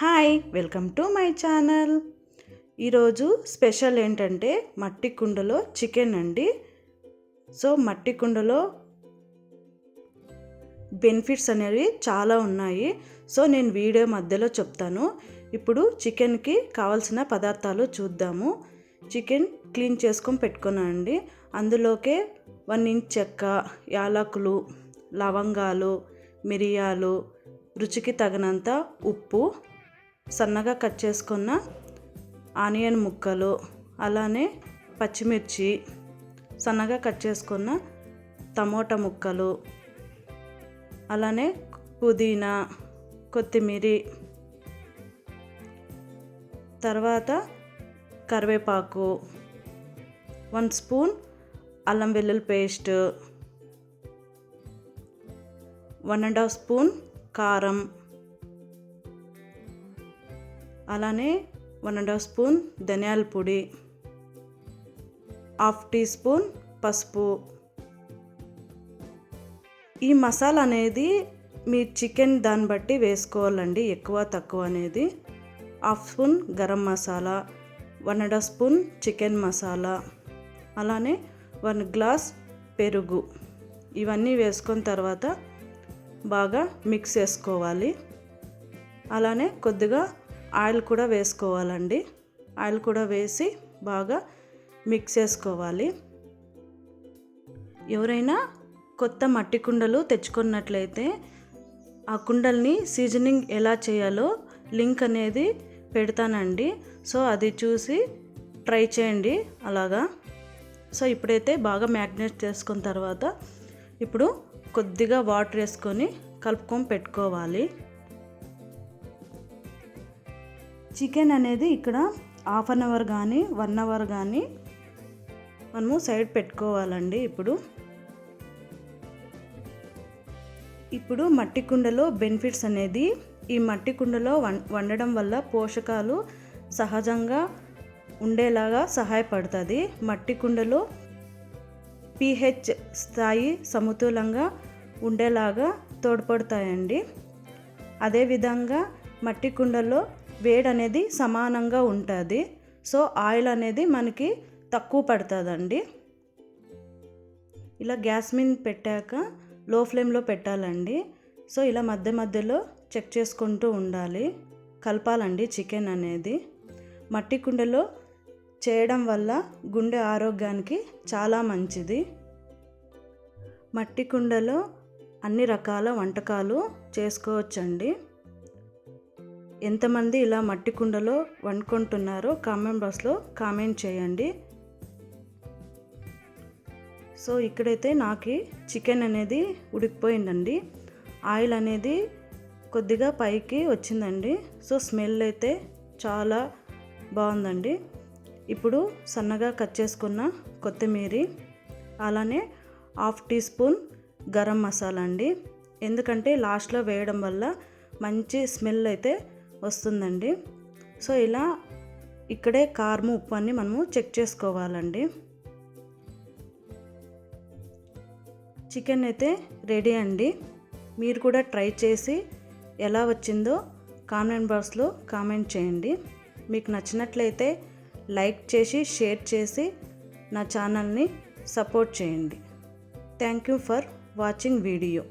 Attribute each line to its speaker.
Speaker 1: Hi, welcome to my channel. ఈరోజు special ఏంటంటే మట్టి కుండలో చికెన్ అండి. సో మట్టి కుండలో బెనిఫిట్స్ అనేవి చాలా ఉన్నాయి. సో నేను వీడియో మధ్యలో చెప్తాను. ఇప్పుడు చికెన్కి కావాల్సిన పదార్థాలు చూద్దాము. చికెన్ క్లీన్ చేసుకొని పెట్టుకున్నానండి. అందులోకే 1 ఇంచ్ చెక్క, యాలకులు, లవంగాలు, మిరియాలు, రుచికి తగినంత ఉప్పు, సన్నగా కట్ చేసుకున్న ఆనియన్ ముక్కలు, అలానే పచ్చిమిర్చి, సన్నగా కట్ చేసుకున్న టమోటా ముక్కలు, అలానే పుదీనా, కొత్తిమీర, తర్వాత కరివేపాకు, 1 స్పూన్ అల్లం వెల్లుల్లి పేస్ట్, 1.5 స్పూన్ కారం, అలానే 1.5 స్పూన్ ధనియాల పొడి, 1/2 టీ స్పూన్ పసుపు. ఈ మసాలా అనేది మీ చికెన్ దాన్ని బట్టి వేసుకోవాలండి, ఎక్కువ తక్కువ అనేది. 1/2 spoon garam masala, 1.5 spoon chicken masala, అలానే 1 గ్లాస్ పెరుగు. ఇవన్నీ వేసుకున్న తర్వాత బాగా మిక్స్ చేసుకోవాలి. అలానే కొద్దిగా ఆయిల్ కూడా వేసుకోవాలండి. ఆయిల్ కూడా వేసి బాగా మిక్స్ చేసుకోవాలి. ఎవరైనా కొత్త మట్టి కుండలు తెచ్చుకున్నట్లయితే ఆ కుండల్ని సీజనింగ్ ఎలా చేయాలో లింక్ అనేది పెడతానండి. సో అది చూసి ట్రై చేయండి అలాగా. సో ఇప్పుడైతే బాగా మ్యాగ్నేట్ చేసుకున్న తర్వాత ఇప్పుడు కొద్దిగా వాటర్ వేసుకొని కలుపుకొని పెట్టుకోవాలి. చికెన్ అనేది ఇక్కడ 1/2 అవర్ కానీ 1 అవర్ కానీ మనము సైడ్ పెట్టుకోవాలండి. ఇప్పుడు మట్టి కుండలో బెనిఫిట్స్ అనేది, ఈ మట్టి కుండలో వండడం వల్ల పోషకాలు సహజంగా ఉండేలాగా సహాయపడుతుంది. మట్టి కుండలో pH స్థాయి సమతులంగా ఉండేలాగా తోడ్పడతాయండి. అదేవిధంగా మట్టి కుండలో వేడి అనేది సమానంగా ఉంటుంది. సో ఆయిల్ అనేది మనకి తక్కువ పడుతుందండి. ఇలా గ్యాస్ మీద పెట్టాక లో ఫ్లేమ్లో పెట్టాలండి. సో ఇలా మధ్య మధ్యలో చెక్ చేసుకుంటూ ఉండాలి, కలపాలండి చికెన్ అనేది. మట్టి కుండలో చేయడం వల్ల గుండె ఆరోగ్యానికి చాలా మంచిది. మట్టి కుండలో అన్ని రకాల వంటకాలు చేసుకోవచ్చండి. ఎంతమంది ఇలా మట్టి కుండలో వండుకుంటున్నారో కామెంట్ బాక్స్లో కామెంట్ చేయండి. సో ఇక్కడైతే నాకు చికెన్ అనేది ఉడికిపోయిందండి. ఆయిల్ అనేది కొద్దిగా పైకి వచ్చిందండి. సో స్మెల్ అయితే చాలా బాగుందండి. ఇప్పుడు సన్నగా కట్ చేసుకున్న కొత్తిమీర, అలానే 1/2 టీ స్పూన్ గరం మసాలా అండి. ఎందుకంటే లాస్ట్లో వేయడం వల్ల మంచి స్మెల్ అయితే వస్తుందండి. సో ఇలా ఇక్కడే కారం, ఉప్పు అన్ని మనము చెక్ చేసుకోవాలండి. చికెన్ అయితే రెడీ అండి. మీరు కూడా ట్రై చేసి ఎలా వచ్చిందో కామెంట్ బాక్స్లో కామెంట్ చేయండి. మీకు నచ్చినట్లయితే లైక్ చేసి షేర్ చేసి నా ఛానల్ని సపోర్ట్ చేయండి. Thank you for watching video.